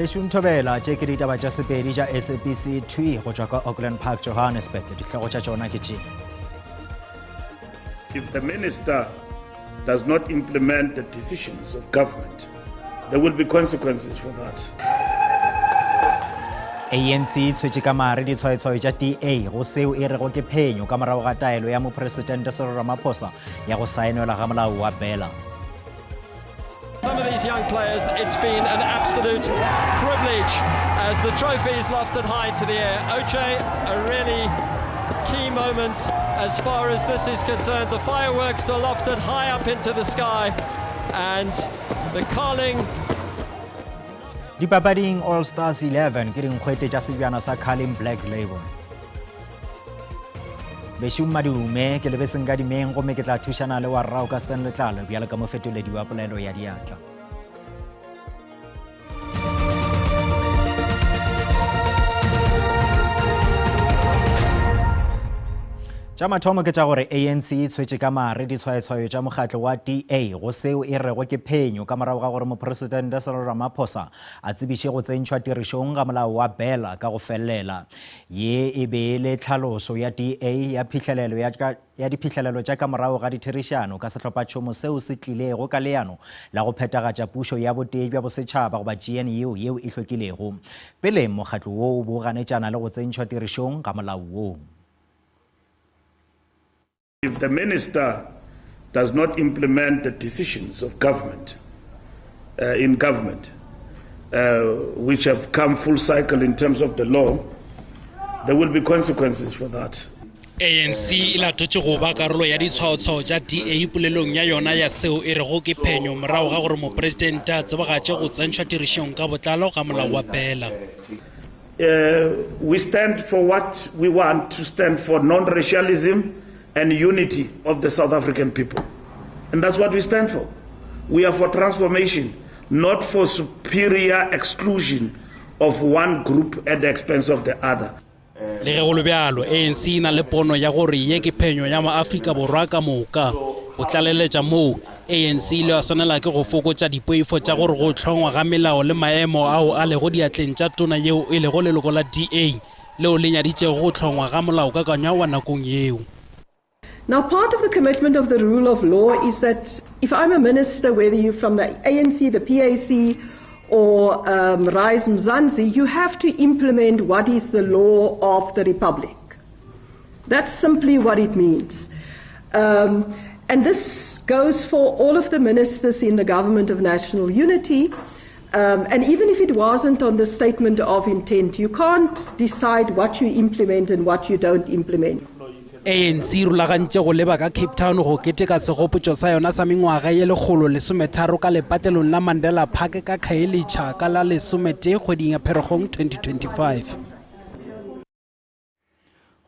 Beshunthobela tše ke ditaba tša sepedi tša SABC 2 go tšwa ka Auckland Park, Johannesburg. Dihlogo tša tšona ke tše. If the minister does not implement the decisions of government, there will be consequences for that. ANC tshwetše ka mare ditshwaetshwayo tša DA go seo e rego ke phenyo ka morago ga taelo ya mopresidente Cyril Ramaphosa ya go saenelwa ga molao wa Bela. Some of these young players, it's been an absolute privilege as the trophy is lofted high into the air. Oche, a really key moment as far as this is concerned. The fireworks are lofted high up into the sky and the Carling. Dipapading All Stars 11 ke dinkgwete tša sebjana sa Carling Black Label. Bešum madume ke lebeseng ka dimeng gomme ke tla thušana le wa rrao ka Stanley Tlalo bjalo ka mofetoledi wa polelo ya diatla. Tša mathomo ke tša gore ANC e tshwetše ka mare ditshwaetshwayo tša mokgatlo wa DA go seo e rego ke phenyo ka morago ga gore mopresidente Cyril Ramaphosa a tsebiše go tsentšhwa tirišong ga molao wa Bela ka go felelela. Ye e be le tlhaloso ya DA ya diphihlelelo tša ka morago ga ditherišano ka sehlophatšhomo seo se tlilego ka leano la go phethagatša pušo ya botee bja bosetšhaba goba GNU yeo e hlokilego. Pele mokgatlo woo bo ganetšana le go tsentšhwa tirišong ga molao woo. If the minister does not implement the decisions of government, which have come full cycle in terms of the law, there will be consequences for that. ANC e latotše go ba karolo ya ditshwaotshwao tša DA polelong ya yona ya seo e rego ke phenyo morago ga gore mopresidente a tsebagatše go tsentšhwa tirišong ka botlalo ga molao wa Bela. We stand for what we want to stand for, non-racialism and unity of the South African people. And that's what we stand for. We are for transformation, not for superior exclusion of one group at the expense of the other. Le ge go le bjalo, ANC na le pono ya gore ye ke phenyo ya maAfrika Borwa ka moka. O tlaleletša moo, ANC le a swanela ke go fokotša dipoifo tša gore go hlongwa ga melao le maemo ao a lego diatleng tša tona yeo e lego leloko la DA leo le nyaditšego go hlongwa ga molao ka kanya wa nakong yeo. Now, part of the commitment of the rule of law is that if I'm a minister, whether you're from the ANC, the PAC, or Rise Mzansi, you have to implement what is the law of the Republic. That's simply what it means. And this goes for all of the ministers in the Government of National Unity. And even if it wasn't on the statement of intent, you can't decide what you implement and what you don't implement. ANC rulagantše go leba ka Cape Town go keteka segopotšo sa yona sa mengwaga ye 113 ka lepatelong la Mandela Park ka Khayelitsha ka la 11 kgweding ya Pherekgong 2025.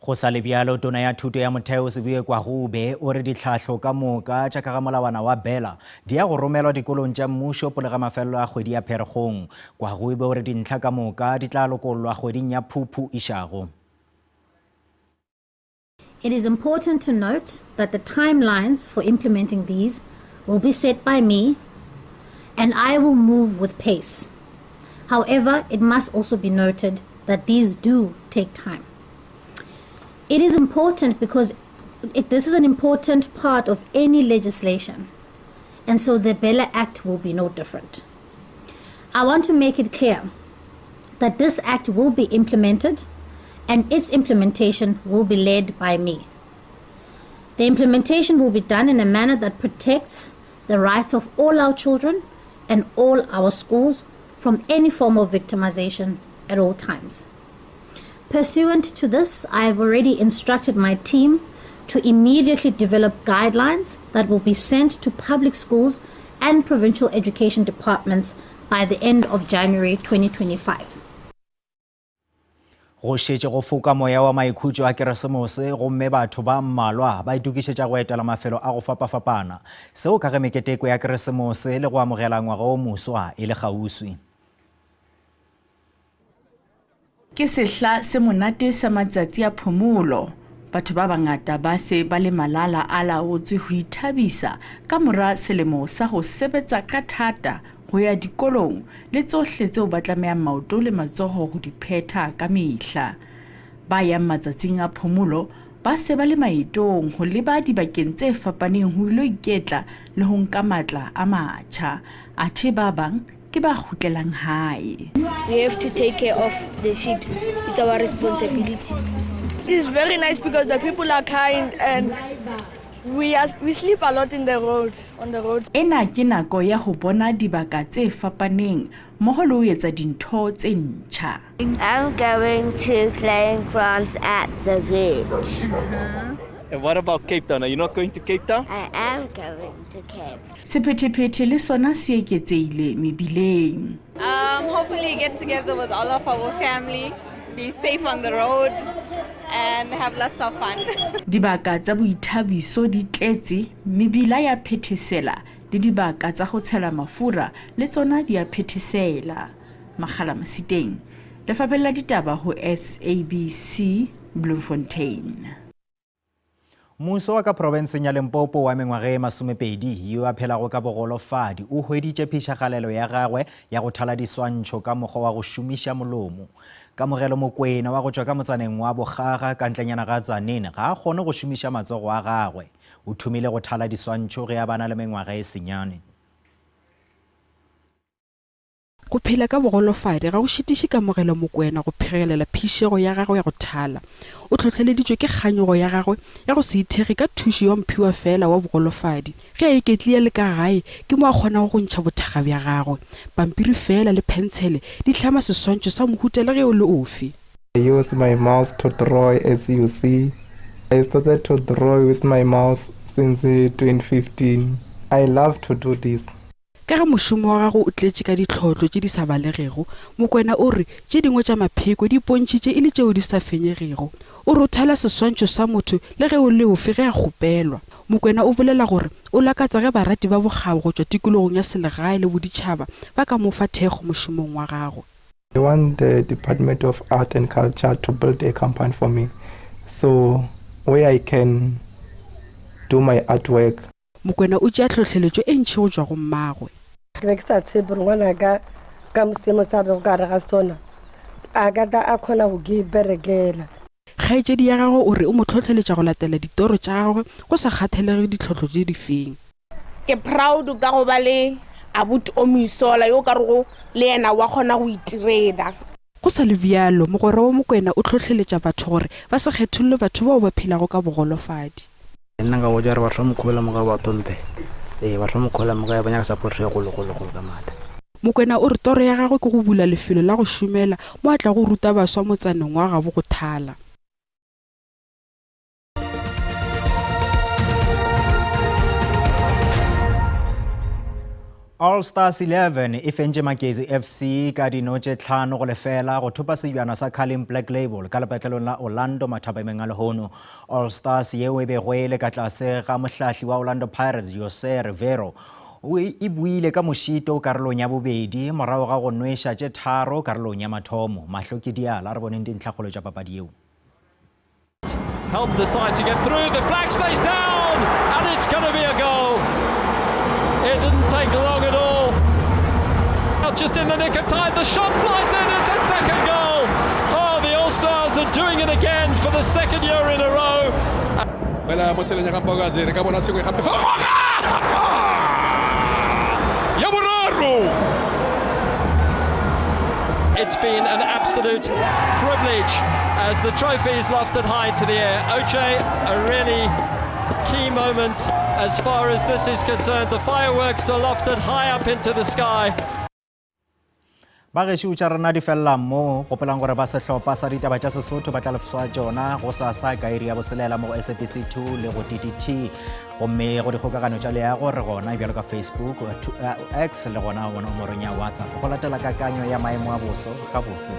Go sa le bjalo tona ya thuto ya motheo Sibuye Kwagube o re ditlhahlo ka moka tša ka ga molawana wa Bela di ya go romelwa dikolong tša mmušo pele ga mafelelo a kgwedi ya Pherekgong. Kwagube o re dintlha ka moka di tla lokollwa kgweding ya Phuphu išago. It is important to note that the timelines for implementing these will be set by me, and I will move with pace. However, it must also be noted that these do take time. It is important because this is an important part of any legislation, and so the Bela Act will be no different. I want to make it clear that this act will be implemented and its implementation will be led by me. The implementation will be done in a manner that protects the rights of all our children and all our schools from any form of victimization at all times. Pursuant to this, I have already instructed my team to immediately develop guidelines that will be sent to public schools and provincial education departments by the end of January 2025. Go šetše go foka moya wa maikhutšo a Keresemose gomme batho ba mmalwa ba itukišetša go etela mafelo a go fapafapana seo ka ge meketeko ya Keresemose le go amogela ngwaga o moswa e le kgauswi. Ke sehla se monate sa matsatsi a phomolo. Batho ba bangata ba se ba le malala a laotswe ho ithabisa ka mora selemo sa ho sebetsa ka thata ho ya dikolong le tsohle tseo ba tlamehang maoto le matsoho ho di phetha ka mehla. Ba yang matsatsing a phomolo ba se ba le maetong ho leba dibakeng tse fapaneng ho ilo iketla le ho nka matla a matjha. Athe ba bang ke ba kgutlelang hae. We have to take care of the sheep. It's our responsibility. It's very nice because the people are kind and we sleep a lot on the road. Ena ke nako ya ho bona dibaka tse fapaneng mmoho le ho etsa dintho tse ntjha. I'm going to playing France at the beach. And what about Cape Town? Are you not going to Cape Town? I am going to Cape. Sephethephethe le sona se eketseile mebileng. Hopefully get together with all of our family, be safe on the road and have lots of fun. Dibaka tsa boithabiso di tletse, mebila ya phethesela le dibaka tsa go tshela mafura le tsona di a phethesela. Magala Masiteng, Lefapha la Ditaba ho SABC Bloemfontein. Mmuso wa ka provinseng ya Limpopo wa mengwaga e 20 yo a phelago ka bogolofadi o hweditše phišagalelo ya gagwe ya go thala diswantšho ka mokgwa wa go šomiša molomo. Kamogelo Mokoena wa go tšwa ka motsaneng wa Bogaga ka ntlenyana ga Tzaneen ga a kgone go šomiša matsogo a gagwe. O thomile go thala diswantšho ge a bana le mengwaga e senyane. Go phela ka bogolofadi ga go šitiše Kamogelo Mokoena go phegelela phišego ya gagwe ya go thala. O tlhotlheleditšwe ke kganyogo ya gagwe ya go se ithege ka thušo yo mphiwa fela wa bogolofadi. Ge a iketlia le ka gae ke mo a kgonago go ntšha bothaga bja gagwe. Pampiri fela le penshele di tlhama seswantšho sa mohuta le ge o le ofe. I use my mouse to draw, as you see. I started to draw with my mouse since 2015. I love to do this. Ka ga mošomo wa gago o tletše ka ditlhotlho tše di sa balegego, Mokoena o re tše dingwe tša mapheko di pontšitše e le tšeo di sa fenyegego. O re o thala seswantšho sa motho le ge o le ofe ge a kgopelwa. Mokoena o bolela gore o lakatsa ge barati ba bogabo go tšwa tikologong ya selegae le boditšhaba ba ka mo fa thekgo mošomong wa gagwe. I want the Department of Art and Culture to build a company for me, so where I can do my artwork. Mokoena o tšea tlhotlheletšo e ntšhi go tšwa go mmagwe. Ke be ke sa tsebe ngwana ka mosemo sa be go ka re ga sona a ka ta a kgona go ke berekela. Kgaetšedi ya gagwe o re o mo tlhotlheletša go latela ditoro tša gagwe go sa kgathelege ditlhotlho tše di feng. Ke proud ka go ba le Abuti Omisola yo ka re go le yena wa kgona go itirela. Go sa le bjalo mogwera wa Mokoena o tlhotlheletša batho gore ba se kgetholle batho bao ba phelago ka bogolofadi. Nna ga botsa re batho mokgwela moga ba tompe batho mokgwela moga ba nyaka support re go ka mata. Mokoena o re toro ya gagwe ke go bula lefelo la go šomela mo a tla go ruta baswa motsaneng wa gabo go thala. All Stars 11 e fentše Makezi FC ka dinotše 5 go lefela go thupa sejana sa Carling Black Label ka lepatlelong la Orlando Mathapameng a Lehono. All Stars yeo e bego e le ka tlase ga mohlahli wa Orlando Pirates Jose Rivero e buile ka mošito karolong ya bobedi morago ga go nweša tše 3 karolong ya mathomo. Mahlo ke Diala re boneng dintlhakgolo tša papadi yeo. Help the side to get through, the flag stays down and it's going to be a goal. It didn't take long at all. Just in the nick of time, the shot flies in, it's a second goal. Oh, the All-Stars are doing it again for the second year in a row. It's been an absolute privilege as the trophy is lofted high into the air. Oche, a really key moment as far as this is concerned. The fireworks are lofted high up into the sky. Ba gešo tša rena di fella mo gopelang gore ba sehlopha sa ditaba tša Sesotho ba tla lefsa tšona go sa ka iri ya boselela mo go SABC 2 le go DDT gomme go dikgokagano tša leago re gona bjalo ka Facebook X le gona gona nomorong ya WhatsApp go latela kakanyo ya maemo a boso gabotse.